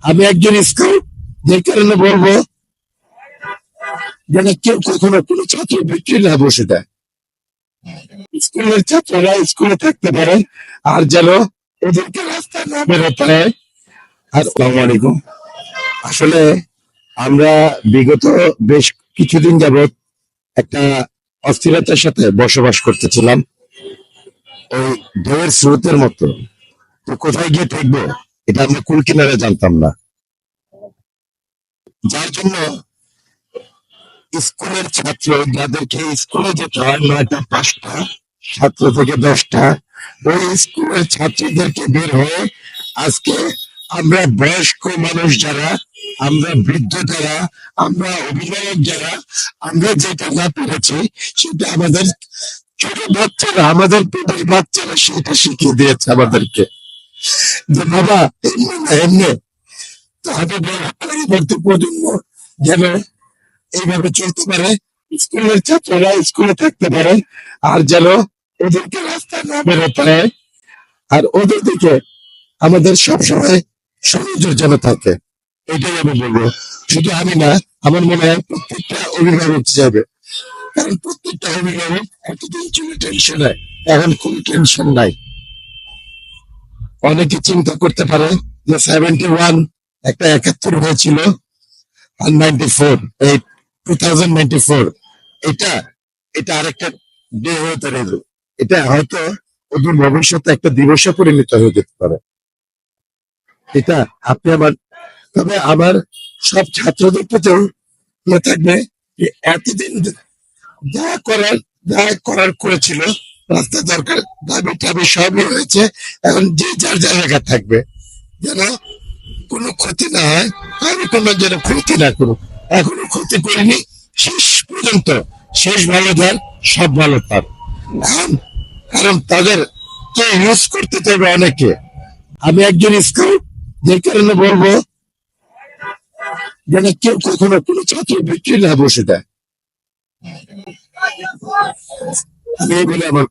আমি একজন স্কাউট, যে কারণে বলবো যেন কেউ কখনো কোনো ছাত্র বৃত্তি না বসে দেয়। স্কুলের ছাত্ররা স্কুলে থাকতে পারে, আর যেন ওদেরকে রাস্তায় না বেরোতে হয়। আর আসসালামু আলাইকুম। আসলে আমরা বিগত বেশ কিছুদিন যাবৎ একটা অস্থিরতার সাথে বসবাস করতেছিলাম, ওই ঢেউয়ের স্রোতের মতো। তো কোথায় গিয়ে থাকবো এটা আমরা কুল কিনারে জানতাম না, যার জন্য স্কুলের ছাত্র যাদেরকে স্কুলে যেতে হয় ৯টা ৫টা, ৭টা থেকে ১০টা, ওই স্কুলের ছাত্রীদেরকে বের হয়ে আজকে আমরা বয়স্ক মানুষ যারা, আমরা বৃদ্ধ যারা, আমরা অভিভাবক যারা, আমরা যেটা না পেরেছি সেটা আমাদের ছোট বাচ্চারা, আমাদের পেটের বাচ্চারা সেটা শিখিয়ে দিয়েছে আমাদেরকে, যে বাবা এমনি না এমনি। তো আমাদের পরবর্তী প্রজন্ম যেন এইভাবে চলতে পারে, স্কুলের ছাত্ররা স্কুলে থাকতে পারে, আর যেন ওদেরকে রাস্তায় না বেরোতে হয়। আর ওদের দিকে আমাদের সবসময় সুনজর যেন থাকে, এটাই আমি বলবো। শুধু আমি না, আমার মনে হয় প্রত্যেকটা অভিভাবক যাবে, কারণ প্রত্যেকটা অভিভাবক এতদিন ছিল টেনশনে, এখন কোন টেনশন নাই। অনেকে চিন্তা করতে পারে যে 71 একটা 71 হয়েছিল, আর 94 এই 2094, এটা এটা আরেকটা ডে হয়ে দাঁড়ালো। এটা হয়তো ওদের ভবিষ্যতে একটা দিবসে পরিণত হয়ে যেতে পারে। এটা আপনি আমার, তবে আমার সব ছাত্রদের প্রতিও ইয়ে থাকবে যে এতদিন যা করার যা করার করেছিল, রাস্তা দরকার দাবি টাবি সবই হয়েছে, এখন যে যার জায়গা থাকবে, যেন কোনো ক্ষতি না হয়, কারো কোনো যেন ক্ষতি না করুক। এখনো ক্ষতি করিনি, শেষ পর্যন্ত শেষ ভালো যার সব ভালো তার। এখন কারণ তাদের কে ইউজ করতে চাইবে অনেকে। আমি একজন স্কাউট, যে কারণে বলবো যেন কেউ কখনো কোনো ছাত্র বৃত্তি না বসে দেয়। আমি এই বলে আমার